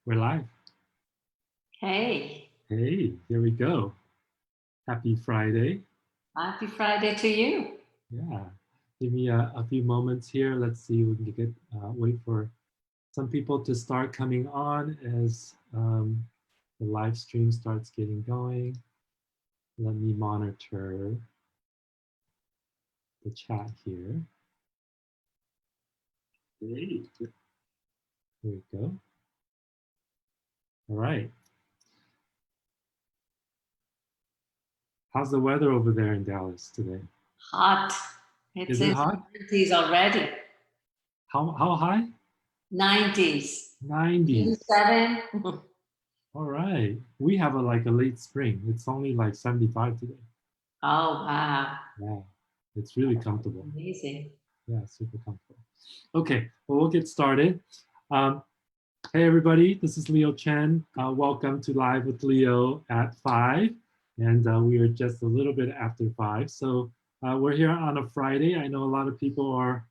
We're live. Hey, Hey, here we go. Happy Friday. happy Friday to you. Yeah. Give me a few moments here. Let's see if we can get wait for some people to start coming on as the live stream starts getting going. Let me monitor the chat here. Hey, here we go. All right. How's the weather over there in Dallas today? Hot. It's Is it in hot? the 90s already. How high? 90s. 90s. 87. All right. We have like a late spring. It's only like 75 today. Oh, wow. Yeah, it's really comfortable. Amazing. Yeah, super comfortable. Okay, well, we'll get started. Um, hey, everybody, this is Leo Chen. Welcome to Live with Leo at 5. And we are just a little bit after 5. So we're here on a Friday. I know a lot of people are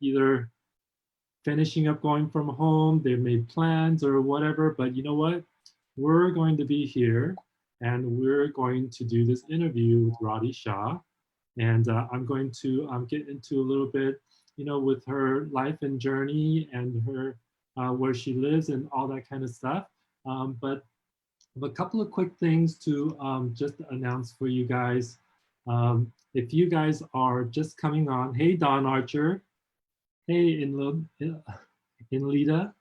either finishing up going from home, they've made plans or whatever, but you know what? We're going to be here and we're going to do this interview with Radhi Shaw. And I'm going to get into a little bit, with her life and journey and her where she lives and all that kind of stuff. But a couple of quick things to just announce for you guys. If you guys are just coming on, hey, Don Archer, hey, Inlita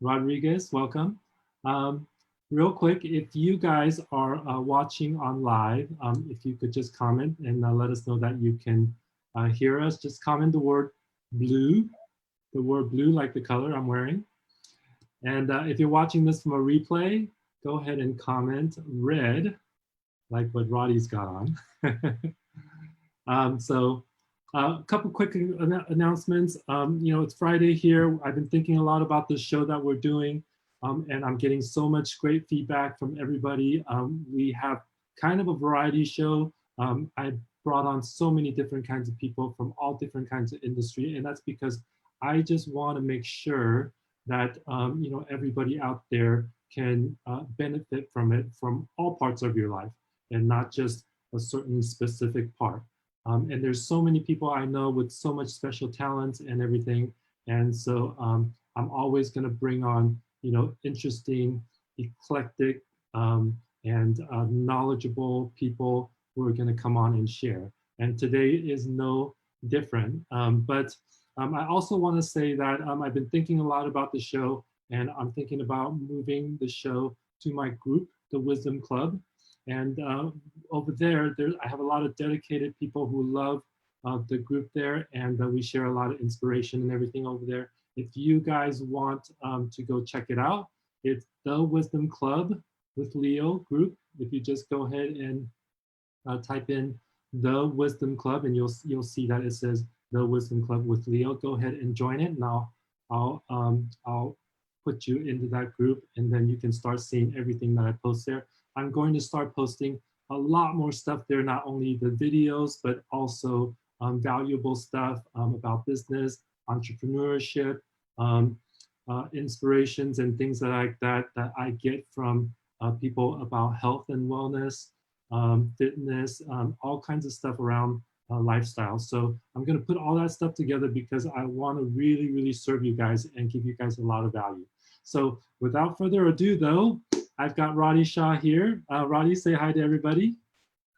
Rodriguez, welcome. Um, Real quick, if you guys are watching on live, if you could just comment and let us know that you can hear us, just comment the word blue like the color I'm wearing. And if you're watching this from a replay, go ahead and comment red, like what Roddy's got on. So a couple quick announcements. It's Friday here. I've been thinking a lot about this show that we're doing, and I'm getting so much great feedback from everybody. We have kind of a variety show. I brought on so many different kinds of people from all different kinds of industry, and that's because I just want to make sure that everybody out there can benefit from it from all parts of your life and not just a certain specific part. And there's so many people I know with so much special talents and everything. And so I'm always going to bring on, interesting, eclectic, and knowledgeable people who are going to come on and share. And today is no different. But I also want to say that I've been thinking a lot about the show, and I'm thinking about moving the show to my group, the Wisdom Club. And over there, I have a lot of dedicated people who love the group there, and we share a lot of inspiration and everything over there. If you guys want to go check it out, it's the Wisdom Club with Leo group. If you just go ahead and type in the Wisdom Club, and you'll see that it says the Wisdom Club with Leo. Go ahead and join it, and I'll put you into that group, and then you can start seeing everything that I post there. I'm going to start posting a lot more stuff there, not only the videos, but also valuable stuff about business, entrepreneurship, inspirations and things like that I get from people about health and wellness, fitness, all kinds of stuff around lifestyle. So I'm going to put all that stuff together because I want to really, really serve you guys and give you guys a lot of value. So without further ado, though, I've got Radhi Shaw here. Radhi, say hi to everybody.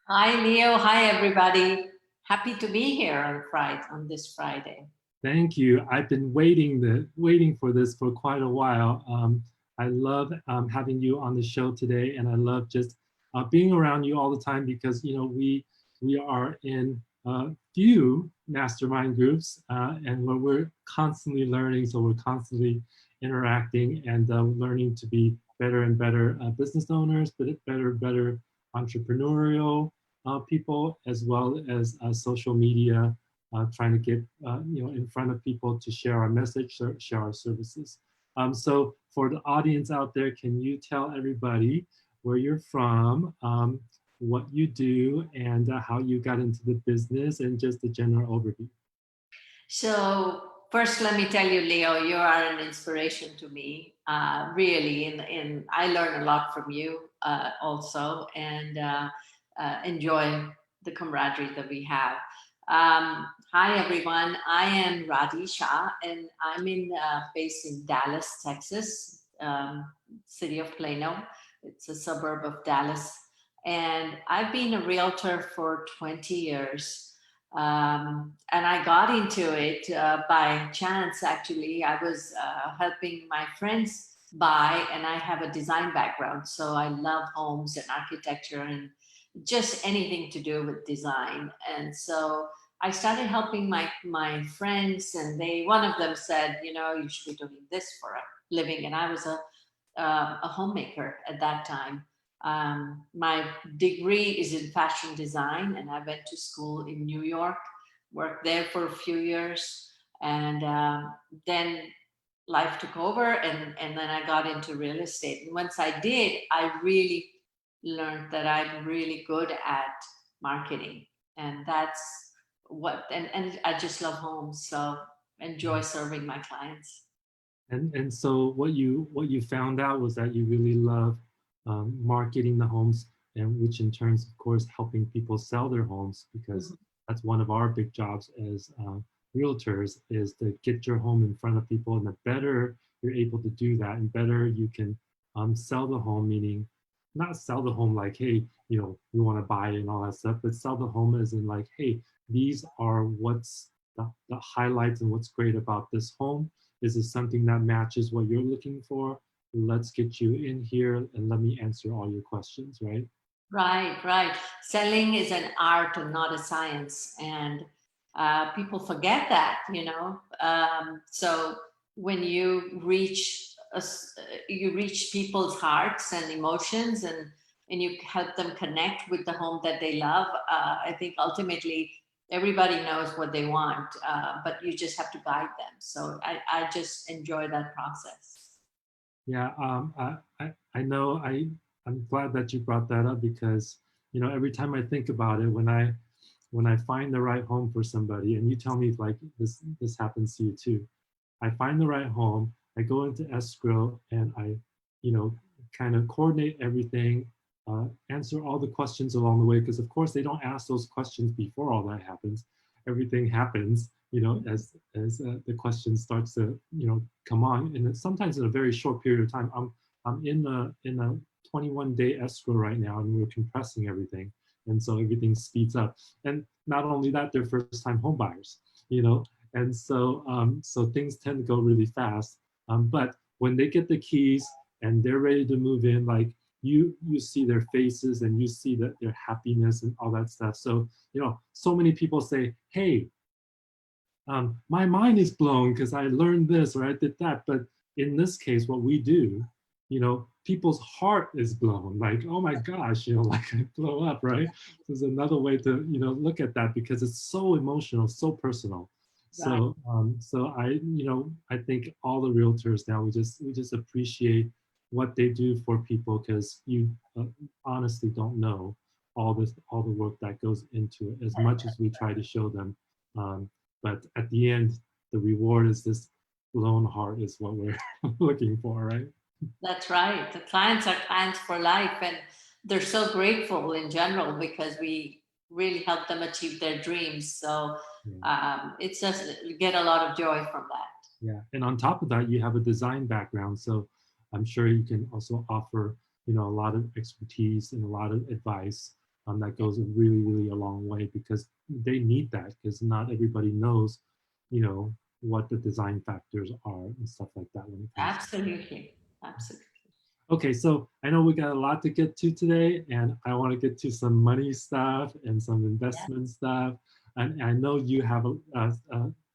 Hi, Leo. Hi, everybody. Happy to be here on this Friday. Thank you. I've been waiting for this for quite a while. I love having you on the show today, and I love just being around you all the time because we are in a few mastermind groups, and where we're constantly learning, so we're constantly interacting and learning to be better and better business owners, but better entrepreneurial people, as well as social media. Trying to get in front of people to share our message, share our services. So for the audience out there, can you tell everybody where you're from, what you do, and how you got into the business, and just a general overview? So first, let me tell you, Leo, you are an inspiration to me. Really, I learn a lot from you also, and enjoy the camaraderie that we have. Hi, everyone. I am Radhi Shaw, and I'm based in Dallas, Texas, city of Plano. It's a suburb of Dallas. And I've been a realtor for 20 years. And I got into it by chance, actually. I was helping my friends buy, and I have a design background. So I love homes and architecture and just anything to do with design. And so I started helping my friends, and one of them said, you should be doing this for a living. And I was a homemaker at that time. My degree is in fashion design, and I went to school in New York, worked there for a few years, and then life took over, and then I got into real estate. And once I did, I really learned that I'm really good at marketing, and that's and I just love homes, so enjoy serving my clients. And so what you found out was that you really love marketing the homes, and which in turn, of course, helping people sell their homes, because that's one of our big jobs as realtors, is to get your home in front of people. And the better you're able to do that, and better you can sell the home, meaning not sell the home like, hey, you want to buy it and all that stuff, but sell the home as in like, hey, these are what's the highlights and what's great about this home. Is this something that matches what you're looking for? Let's get you in here and let me answer all your questions, right? Right. Selling is an art and not a science. And people forget that, So when you reach people's hearts and emotions, and you help them connect with the home that they love, I think ultimately everybody knows what they want, but you just have to guide them. So I just enjoy that process. Yeah, I know I'm glad that you brought that up, because every time I think about it, when I find the right home for somebody, and you tell me if like this happens to you too, I find the right home, I go into escrow, and I kind of coordinate everything, answer all the questions along the way, because of course they don't ask those questions before all that happens. Everything happens as the question starts to come on, and sometimes in a very short period of time. I'm in a 21-day escrow right now, and we're compressing everything, and so everything speeds up. And not only that, they're first-time home buyers, and so things tend to go really fast. But when they get the keys and they're ready to move in, like you see their faces, and you see that their happiness and all that stuff. So so many people say, hey, my mind is blown because I learned this or I did that. But in this case, what we do, people's heart is blown. Like, oh my gosh, like I blow up, right? There's another way to, look at that, because it's so emotional, so personal. So, so I think all the realtors now, we just appreciate what they do for people, because you honestly don't know all the work that goes into it, as much as we try to show them. But at the end, the reward is this blown heart is what we're looking for, right? That's right. The clients are clients for life, and they're so grateful in general because we really help them achieve their dreams. So it's just you get a lot of joy from that. Yeah, and on top of that, you have a design background, so I'm sure you can also offer a lot of expertise and a lot of advice that goes really a long way, because they need that, because not everybody knows what the design factors are and stuff like that when it comes. Absolutely. Okay, so I know we got a lot to get to today, and I want to get to some money stuff and some investment stuff. And I know you have a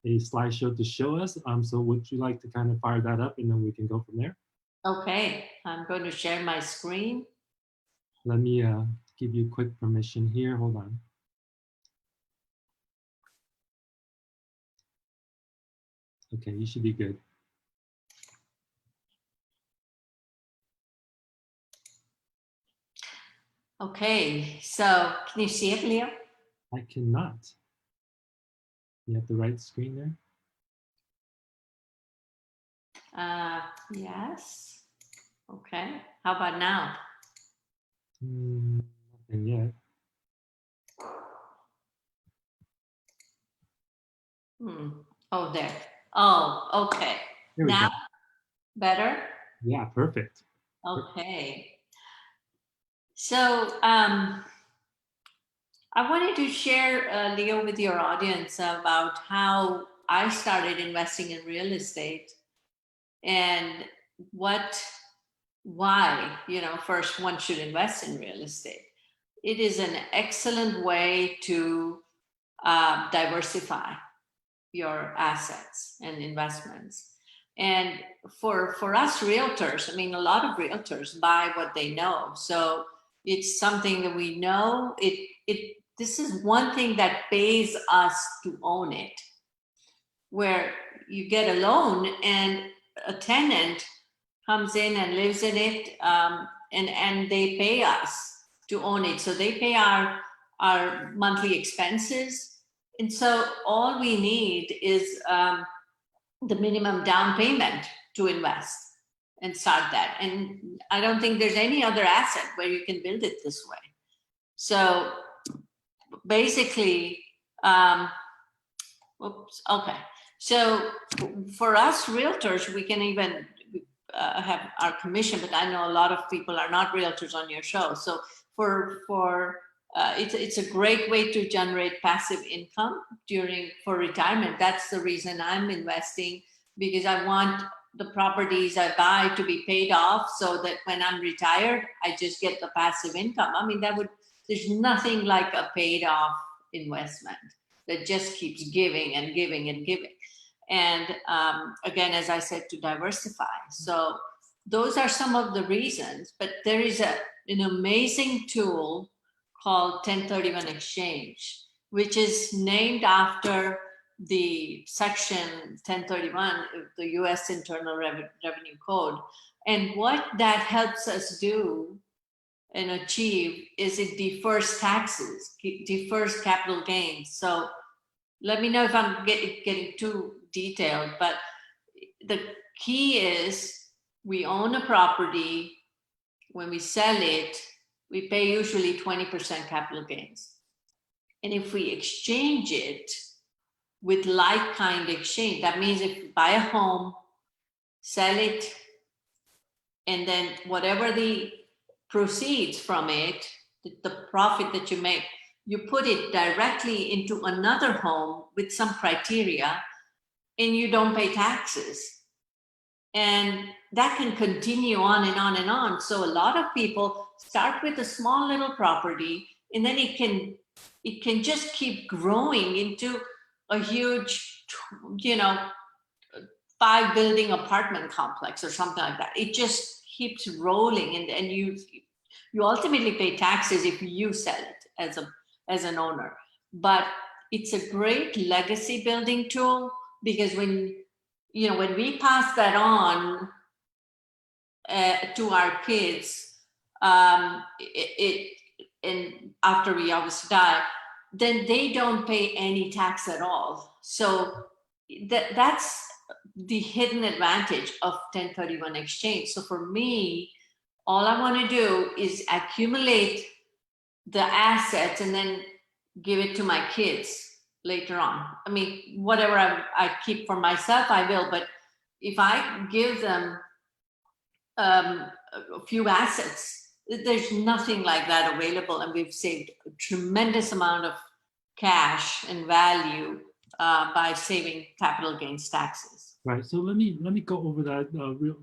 slideshow to show us. So would you like to kind of fire that up, and then we can go from there? Okay, I'm going to share my screen. Let me give you quick permission here. Hold on. Okay, you should be good. Okay, so can you see it, Leo? I cannot. You have the right screen there? Yes. Okay. How about now? Nothing yet. Oh, there. Oh, okay. There we Now go. better? Yeah, perfect. Okay. So I wanted to share, Leo, with your audience about how I started investing in real estate and what, why, first one should invest in real estate. It is an excellent way to diversify your assets and investments. And for us realtors, I mean, a lot of realtors buy what they know. So it's something that we know. This is one thing that pays us to own it, where you get a loan and a tenant comes in and lives in it, and they pay us to own it. So they pay our monthly expenses. And so all we need is the minimum down payment to invest and start that. And I don't think there's any other asset where you can build it this way. So basically, oops, okay. So for us realtors, we can even have our commission, but I know a lot of people are not realtors on your show. So it's a great way to generate passive income for retirement. That's the reason I'm investing, because I want the properties I buy to be paid off so that when I'm retired, I just get the passive income. I mean, there's nothing like a paid off investment that just keeps giving and giving and giving. And again, as I said, to diversify. So those are some of the reasons, but there is an amazing tool called 1031 exchange, which is named after the section 1031 of the US Internal Revenue Code. And what that helps us do and achieve is it defers taxes, defers capital gains. So let me know if I'm getting too detailed, but the key is we own a property. When we sell it, we pay usually 20% capital gains. And if we exchange it with like kind exchange, that means if you buy a home, sell it, and then whatever the proceeds from it, the profit that you make, you put it directly into another home with some criteria, and you don't pay taxes. And that can continue on and on and on. So a lot of people start with a small little property, and then it can just keep growing into a huge, 5-building apartment complex or something like that. It just keeps rolling, and you ultimately pay taxes if you sell it as an owner. But it's a great legacy building tool, because when we pass that on to our kids, and after we obviously die, then they don't pay any tax at all. So that's the hidden advantage of 1031 exchange. So for me, all I want to do is accumulate the assets and then give it to my kids later on. I mean, whatever I keep for myself, I will. But if I give them a few assets, there's nothing like that available. And we've saved a tremendous amount of cash and value by saving capital gains taxes. Right. So let me go over that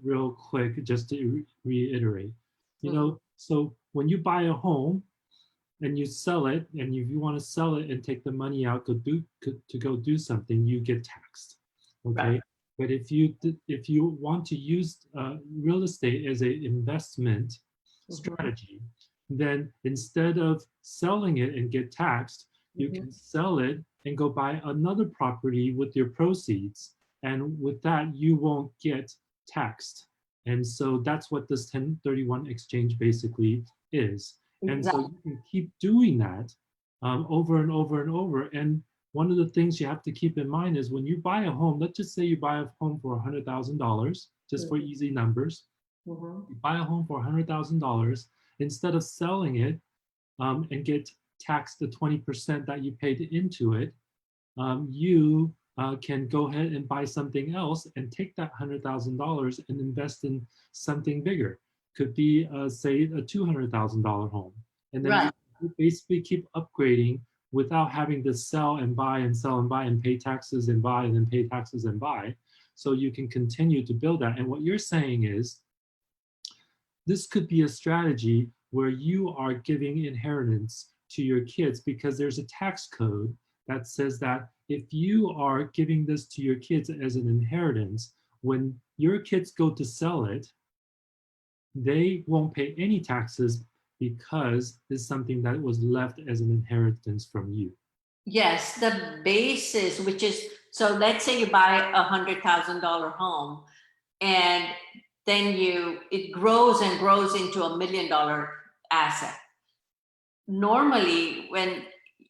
real quick, just to reiterate. So when you buy a home and you sell it, and if you want to sell it and take the money out to go do something, you get taxed. Okay. Right. But if you want to use real estate as an investment strategy, then instead of selling it and get taxed, you can sell it and go buy another property with your proceeds. And with that, you won't get taxed. And so that's what this 1031 exchange basically is. And so you can keep doing that over and over and over. And one of the things you have to keep in mind is when you buy a home, let's just say you buy a home for $100,000. just for easy numbers. Mhm. You buy a home for $100,000, instead of selling it and get taxed the 20% that you paid into it, you can go ahead and buy something else and take that $100,000 and invest in something bigger. Could be, say, a $200,000 home. And then Right. you basically keep upgrading without having to sell and buy and sell and buy and pay taxes and buy and then pay taxes and buy. So you can continue to build that. And what you're saying is, this could be a strategy where you are giving inheritance to your kids because there's a tax code that says that if you are giving this to your kids as an inheritance, when your kids go to sell it, they won't pay any taxes because it's something that was left as an inheritance from you. Yes, the basis, which is, so let's say you buy $100,000 home, and then it grows and grows into $1 million asset. Normally,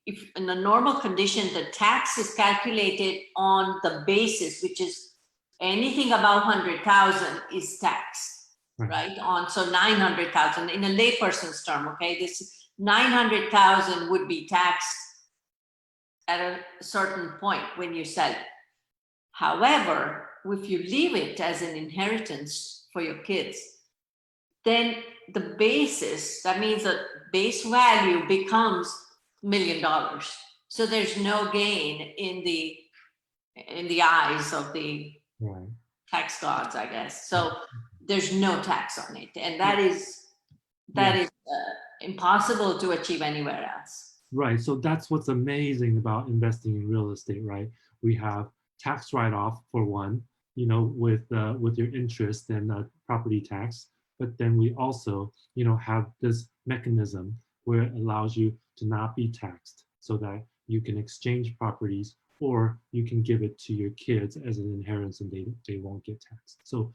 if in a normal condition, the tax is calculated on the basis, which is anything above 100,000 is taxed, right? So 900,000 in a layperson's term, okay? This 900,000 would be taxed at a certain point when you sell it. However, if you leave it as an inheritance for your kids, then the basis, that means the base value becomes $1 million. So there's no gain in the eyes of the tax gods, I guess. So there's no tax on it, and that is impossible to achieve anywhere else. Right. So that's what's amazing about investing in real estate, right? We have tax write-off for one, with your interest and property tax. But then we also, have this mechanism where it allows you to not be taxed so that you can exchange properties or you can give it to your kids as an inheritance and they won't get taxed. So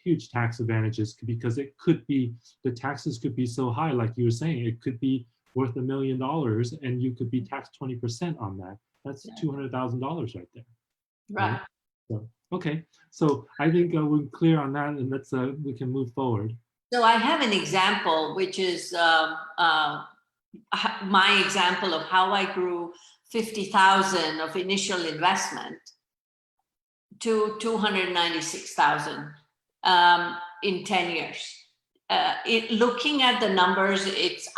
huge tax advantages because the taxes could be so high, like you were saying, it could be worth $1 million and you could be taxed 20% on that. That's $200,000 right there. Right. So, okay. So I think we're clear on that, and we can move forward. So I have an example, which is my example of how I grew 50,000 of initial investment to 296,000 in 10 years. Looking at the numbers,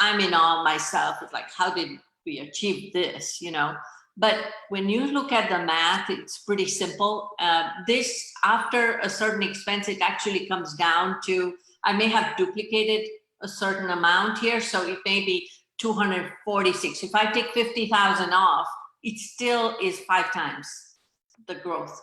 I'm in awe myself. It's like, how did we achieve this, But when you look at the math, it's pretty simple. This, after a certain expense, it actually comes down to, I may have duplicated a certain amount here, so it may be 246. If I take 50,000 off, it still is 5 times the growth.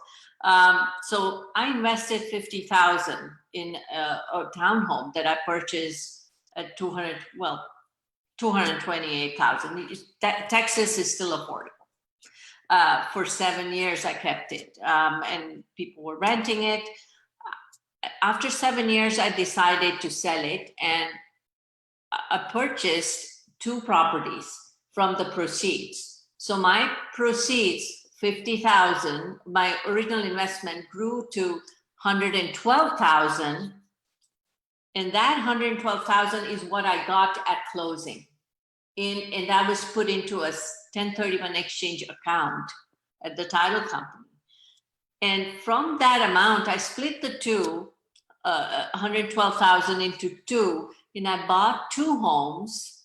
So I invested 50,000 in a townhome that I purchased at 228,000. Texas is still affordable. For 7 years, I kept it, and people were renting it. After 7 years, I decided to sell it, and I purchased 2 properties from the proceeds. So my proceeds, 50,000, my original investment grew to 112,000, and that 112,000 is what I got at closing. And that was put into a 1031 exchange account at the title company. And from that amount, I split the 112,000 into 2, and I bought 2 homes.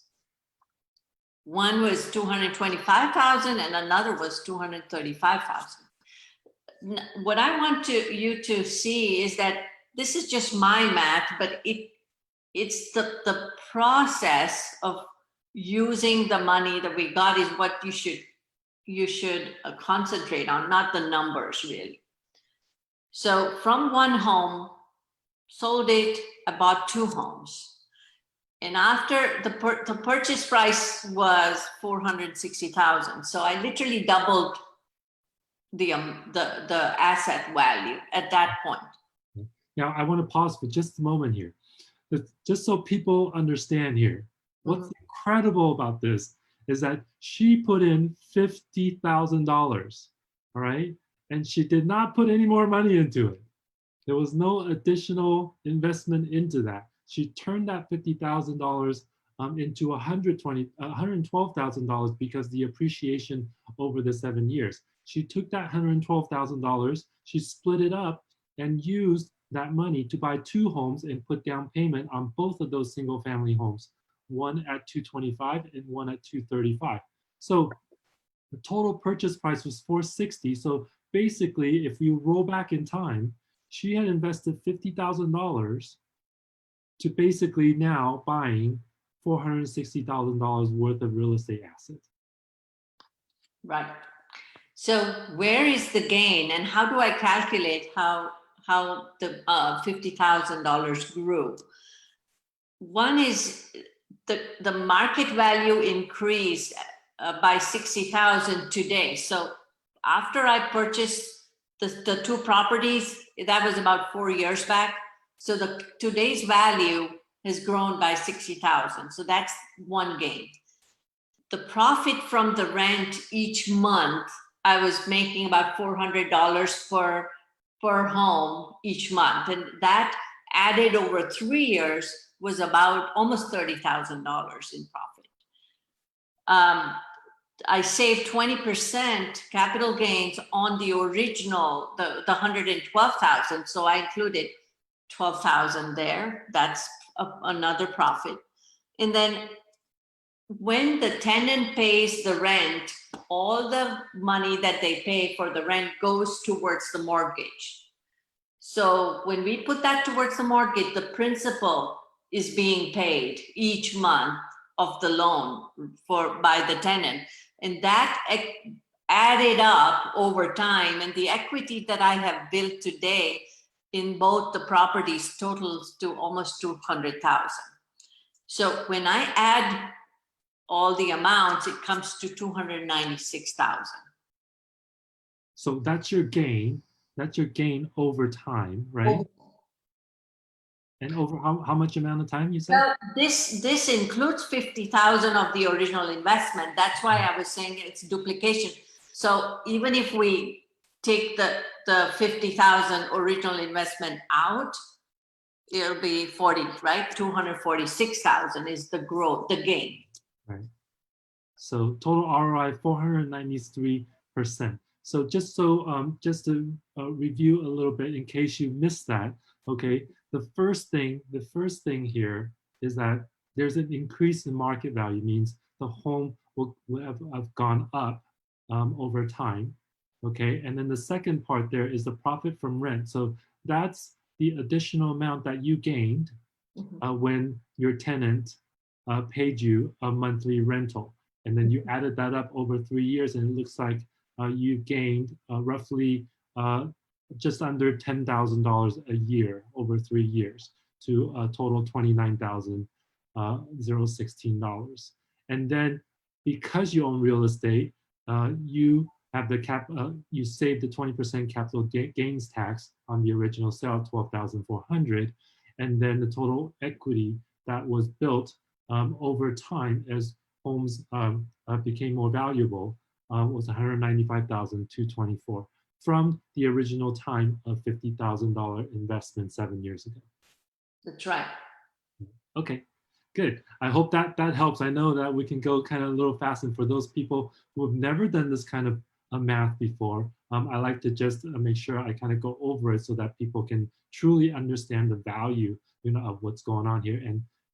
One was 225,000 and another was 235,000. What I want you to see is that this is just my math, but it's the process of using the money that we got is what you should concentrate on, not the numbers really. So from one home, sold it, I bought 2 homes. And after the purchase price was 460,000. So I literally doubled the asset value at that point. Now I want to pause for just a moment here. Just so people understand here, what's incredible about this is that she put in $50,000, all right? And she did not put any more money into it. There was no additional investment into that. She turned that $50,000 into $112,000 because the appreciation over the 7 years. She took that $112,000, she split it up and used that money to buy 2 homes and put down payment on both of those single family homes, one at 225 and one at 235. So the total purchase price was 460. So basically, if you roll back in time, she had invested $50,000 to basically now buying $460,000 worth of real estate assets. Right. So where is the gain, and how do I calculate how the $50,000 grew? One is the market value increased by 60,000 today. So after I purchased the 2 properties, that was about 4 years back. So today's value has grown by 60,000. So that's one gain. The profit from the rent each month, I was making about $400 per home each month. And that added over 3 years was about almost $30,000 in profit. I saved 20% capital gains on the original, the 112,000. So I included 12,000 there. That's another profit. And then when the tenant pays the rent, all the money that they pay for the rent goes towards the mortgage. So when we put that towards the mortgage, the principal is being paid each month of the loan by the tenant. And that added up over time. And the equity that I have built today in both the properties totals to almost 200,000. So when I add all the amounts, it comes to 296,000. So that's your gain. That's your gain over time, right? And over how much amount of time you said? Well, this includes 50,000 of the original investment. That's why I was saying it's duplication. So even if we take the 50,000 original investment out, it'll be 40, right? 246,000 is the growth, the gain. Right. So total ROI 493%. So just to review a little bit in case you missed that, okay, the first thing here is that there's an increase in market value, means the home will have gone up over time, okay? And then the second part there is the profit from rent. So that's the additional amount that you gained when your tenant paid you a monthly rental. And then you added that up over 3 years, and it looks like you gained roughly just under $10,000 a year over 3 years to a total $29,016. And then because you own real estate, you have you save the 20% capital gains tax on the original sale, 12,400, and then the total equity that was built over time as homes became more valuable was 195,224 from the original time of $50,000 investment 7 years ago. That's right. Okay, good. I hope that helps. I know that we can go kind of a little fast, and for those people who have never done this kind of math before, I like to just make sure I kind of go over it so that people can truly understand the value, of what's going on here.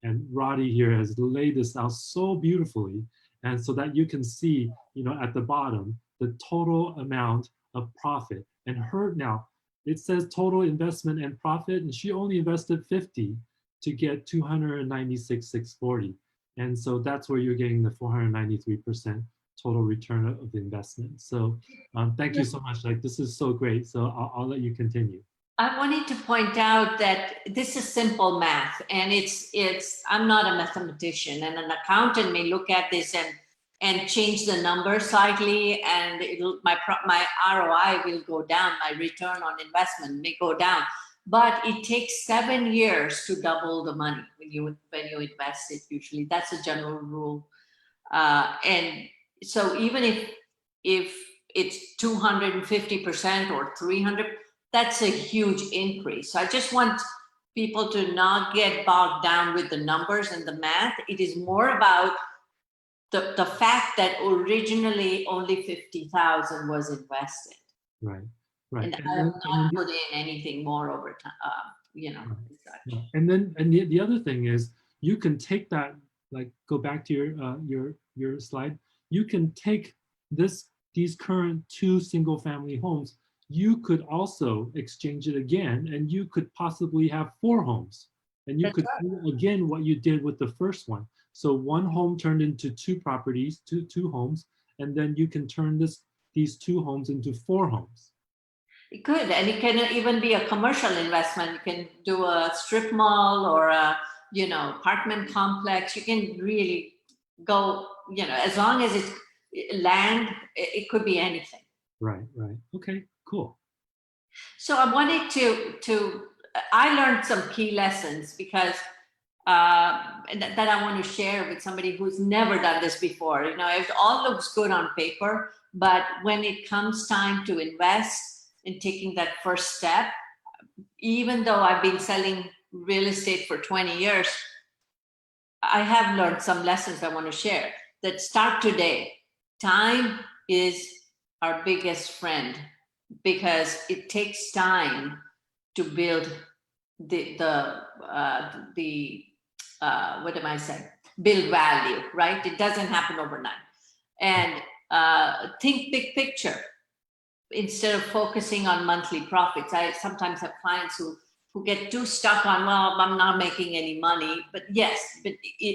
And Radhi here has laid this out so beautifully, and so that you can see, at the bottom, the total amount of profit. And her now, it says total investment and profit, and she only invested 50 to get 296,640. And so that's where you're getting the 493% total return of the investment. So thank you so much. Like, this is so great. So I'll let you continue. I wanted to point out that this is simple math, and I'm not a mathematician, and an accountant may look at this and change the number slightly, and my ROI will go down, my return on investment may go down. But it takes 7 years to double the money when you invest it. Usually, that's a general rule. And so even if it's 250% or 300, that's a huge increase. So I just want people to not get bogged down with the numbers and the math. It is more about the fact that originally only 50,000 was invested. Right. Right. And And I have then, and then not put in anything more over time, right. as such. Yeah. And then, and the other thing is, you can take that, like, go back to your slide. You can take these current 2 single-family homes. You could also exchange it again, and you could possibly have 4 homes, and you That's could right. do again what you did with the first one. So 1 home turned into 2 properties, two homes, and then you can turn these 2 homes into 4 homes. It could, and it can even be a commercial investment. You can do a strip mall or a, apartment complex. You can really go, as long as it's land, it could be anything. Right. Right. Okay. Cool. So I wanted I learned some key lessons because that I want to share with somebody who's never done this before. It all looks good on paper, but when it comes time to invest in taking that first step, even though I've been selling real estate for 20 years, I have learned some lessons I want to share that start today. Time is our biggest friend because it takes time to build what am I saying? Build value, right? It doesn't happen overnight. And think big picture instead of focusing on monthly profits. I sometimes have clients who get too stuck on, well, I'm not making any money. But yes, but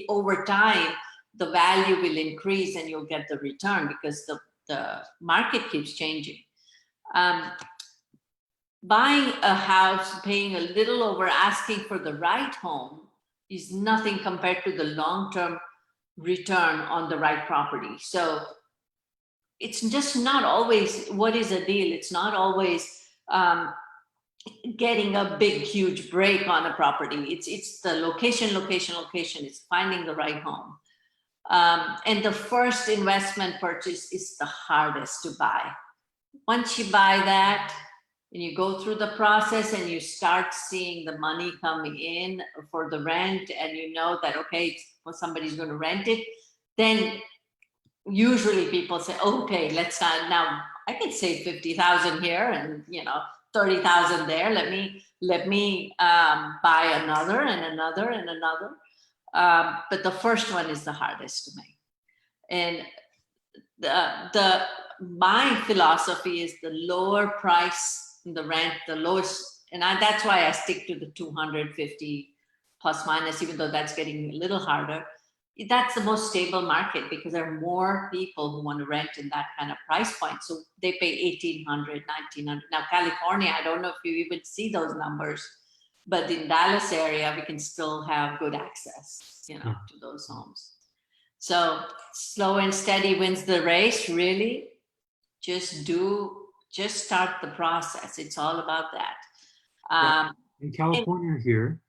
over time, the value will increase and you'll get the return because the market keeps changing. Buying a house, paying a little over asking for the right home is nothing compared to the long-term return on the right property. So it's just not always what is a deal. It's not always getting a big, huge break on a property. It's the location. It's finding the right home. And the first investment purchase is the hardest to buy. Once you buy that, and you go through the process and you start seeing the money coming in for the rent, and you know that, okay, somebody's going to rent it, then usually people say, okay, let's start now. I can save 50,000 here and 30,000 there. Let me buy another and another and another. But the first one is the hardest to make. And my philosophy is the lower price the rent, the lowest, and that's why I stick to the 250 plus minus, even though that's getting a little harder. That's the most stable market because there are more people who want to rent in that kind of price point. So they pay 1,800, 1,900. Now, California, I don't know if you even see those numbers, but in Dallas area, we can still have good access, to those homes. So slow and steady wins the race, really. Just start the process. It's all about that. In California here,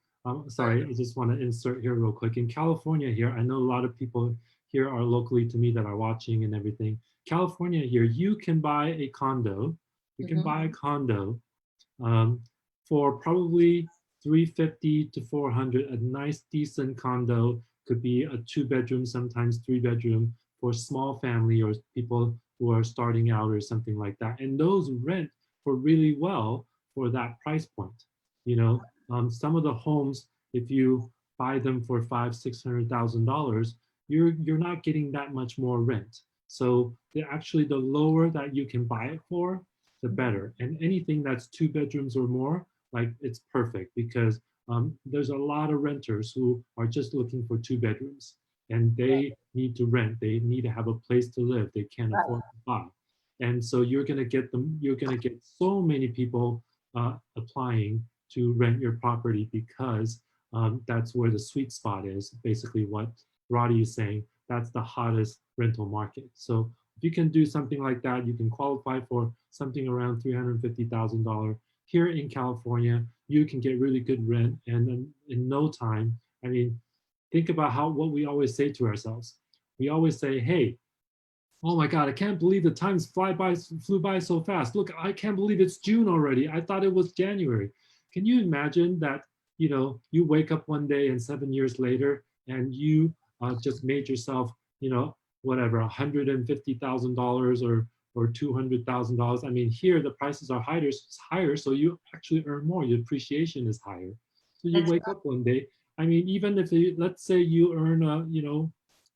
sorry, I just want to insert here real quick. In California here, I know a lot of people here are locally to me that are watching and everything. California here, you can buy a condo. You can buy a condo for probably 350 to 400. A nice, decent condo could be a 2-bedroom, sometimes 3-bedroom for small family or people who are starting out or something like that. And those rent for really well for that price point. Some of the homes, if you buy them for $500,000-$600,000, you're not getting that much more rent. So actually, the lower that you can buy it for, the better. And anything that's 2 bedrooms or more, like, it's perfect because there's a lot of renters who are just looking for 2 bedrooms. And they need to rent. They need to have a place to live. They can't afford to buy. And so you're going to get so many people applying to rent your property because that's where the sweet spot is. Basically what Radhi is saying, that's the hottest rental market. So if you can do something like that, you can qualify for something around $350,000. Here in California, you can get really good rent, and then in no time, I mean, think about what we always say to ourselves. We always say, hey, Oh my God, I can't believe the times flew by so fast. Look, I can't believe it's June already. I thought it was January. Can you imagine that, you wake up one day and 7 years later and you just made yourself, whatever, $150,000 or $200,000. I mean, here the prices are higher, so you actually earn more. Your appreciation is higher. So you That's wake up one day. I mean, even if let's say you earn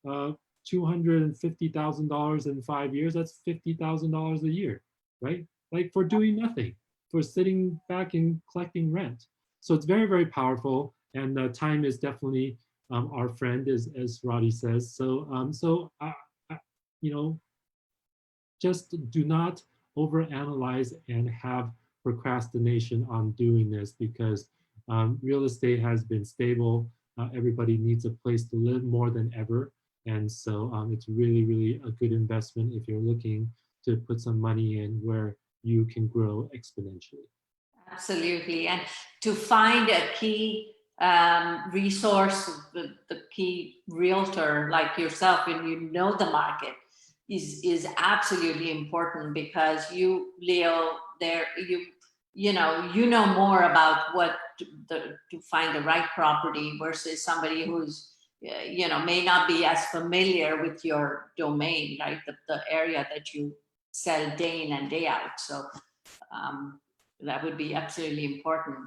$250,000 in 5 years, that's $50,000 a year, right? Like for doing nothing, for sitting back and collecting rent. So it's very, very powerful. And time is definitely our friend, as Roddy says. So, you know, just do not overanalyze and have procrastination on doing this because real estate has been stable. Everybody needs a place to live more than ever. And so it's really, really a good investment if you're looking to put some money in where you can grow exponentially. absolutely. And to find a key resource, the key realtor like yourself, when you know the market, is absolutely important because you, Leo, there you know more about what to find the right property versus somebody who's may not be as familiar with your domain, right? The area that you sell day in and day out. So um, that would be absolutely important.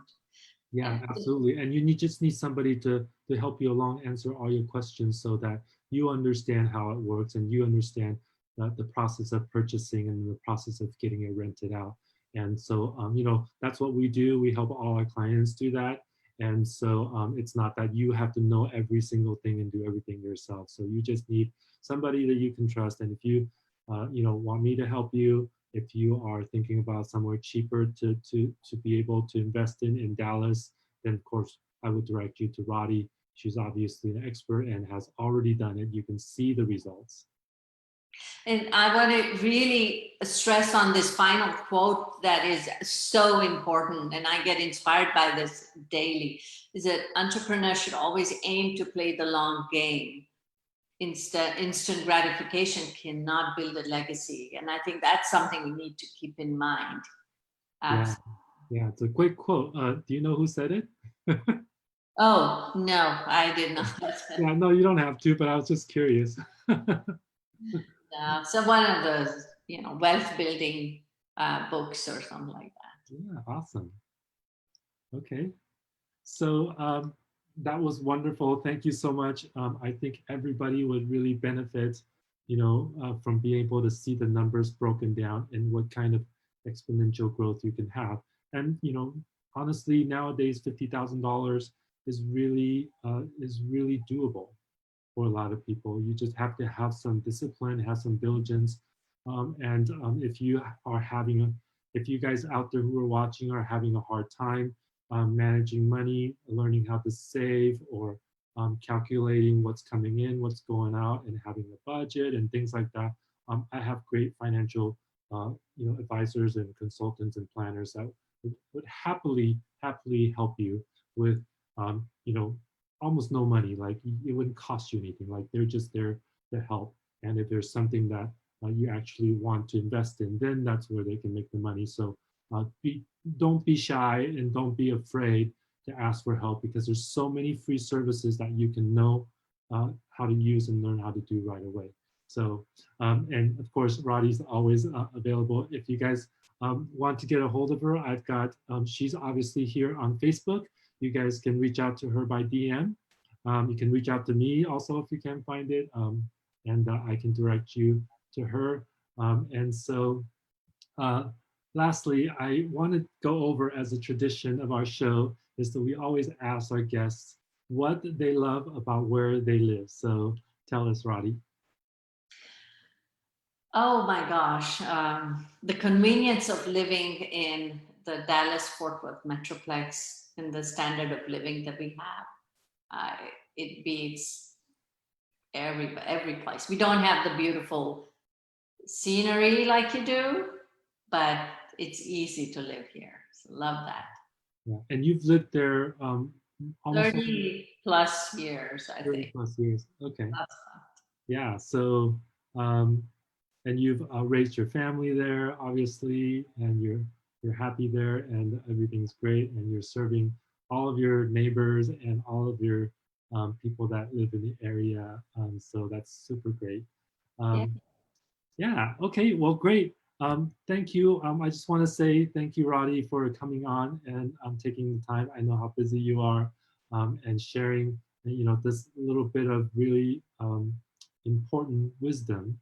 Yeah, And absolutely. And just need somebody to help you along, answer all your questions so that you understand how it works and you understand the process of purchasing and the process of getting it rented out. And so, that's what we do. We help all our clients do that. And so it's not that you have to know every single thing and do everything yourself. So you just need somebody that you can trust. And if you, want me to help you, if you are thinking about somewhere cheaper to be able to invest in Dallas, then of course I would direct you to Radhi. She's obviously an expert and has already done it. You can see the results. and I want to really stress on this final quote that is so important, and I get inspired by this daily, is that entrepreneurs should always aim to play the long game. Instead, instant gratification cannot build a legacy. And I think that's something we need to keep in mind. Yeah, Absolutely. yeah, it's a great quote. Do you know who said it? Oh, no, I did not. Yeah, no, you don't have to, but I was just curious. So one of those, wealth building books or something like that. Yeah, awesome. Okay. So that was wonderful. Thank you so much. I think everybody would really benefit, from being able to see the numbers broken down and what kind of exponential growth you can have. And honestly, nowadays, $50,000 is really doable for a lot of people. You just have to have some discipline, have some diligence. And if you guys out there who are watching are having a hard time managing money, learning how to save, or calculating what's coming in, what's going out, and having a budget and things like that, I have great financial, advisors and consultants and planners that would happily help you with, almost no money. Like it wouldn't cost you anything. Like they're just there to help. And if there's something that you actually want to invest in, then that's where they can make the money. So uh, be, don't be shy and don't be afraid to ask for help because there's so many free services that you can know how to use and learn how to do right away. So, and of course, Roddy's always available. If you guys want to get a hold of her, she's obviously here on Facebook. You guys can reach out to her by DM. You can reach out to me also if you can't find it, and I can direct you to her. And so, uh, lastly, I want to go over, as a tradition of our show, is that we always ask our guests what they love about where they live. So tell us, Roddy. Oh my gosh. The convenience of living in the Dallas Fort Worth Metroplex and the standard of living that we have, it beats every place. We don't have the beautiful scenery like you do, but it's easy to live here. So love that. Yeah. And you've lived there almost 30 plus years, I 30 think. plus years. Okay. Yeah. So, um, and you've raised your family there, obviously, and you're happy there, and everything's great, and you're serving all of your neighbors and all of your people that live in the area. So that's super great. Yeah. Um, yeah. Okay. Well, great. Thank you. I just want to say thank you, Radhi, for coming on and taking the time. I know how busy you are, and sharing, this little bit of really important wisdom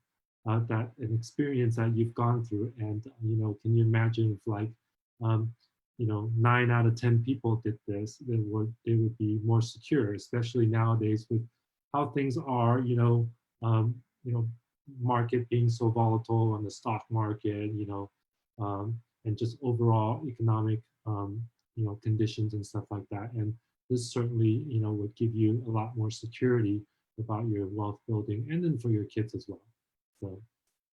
that an experience that you've gone through. And can you imagine if like, 9 out of 10 people did this, they would be more secure, especially nowadays with how things are. You know, market being so volatile on the stock market, and just overall economic, conditions and stuff like that. And this certainly, would give you a lot more security about your wealth building and then for your kids as well. So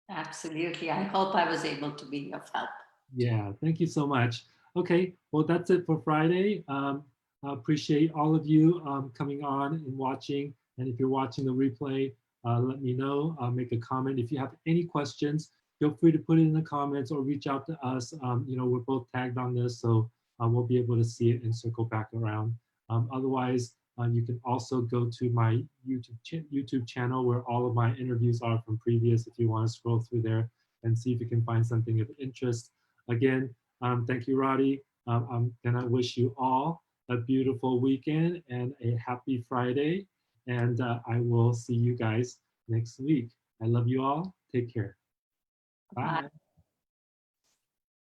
Absolutely. I hope I was able to be of help. yeah, thank you so much. Okay, well, that's it for Friday. I appreciate all of you coming on and watching. And if you're watching the replay, let me know, make a comment. If you have any questions, feel free to put it in the comments or reach out to us. We're both tagged on this, so we'll be able to see it and circle back around. Otherwise, you can also go to my YouTube channel where all of my interviews are from previous if you want to scroll through there and see if you can find something of interest. Again, thank you, Radhi. I'm gonna wish you all a beautiful weekend and a happy Friday. And I will see you guys next week. I love you all. Take care. Bye. Bye.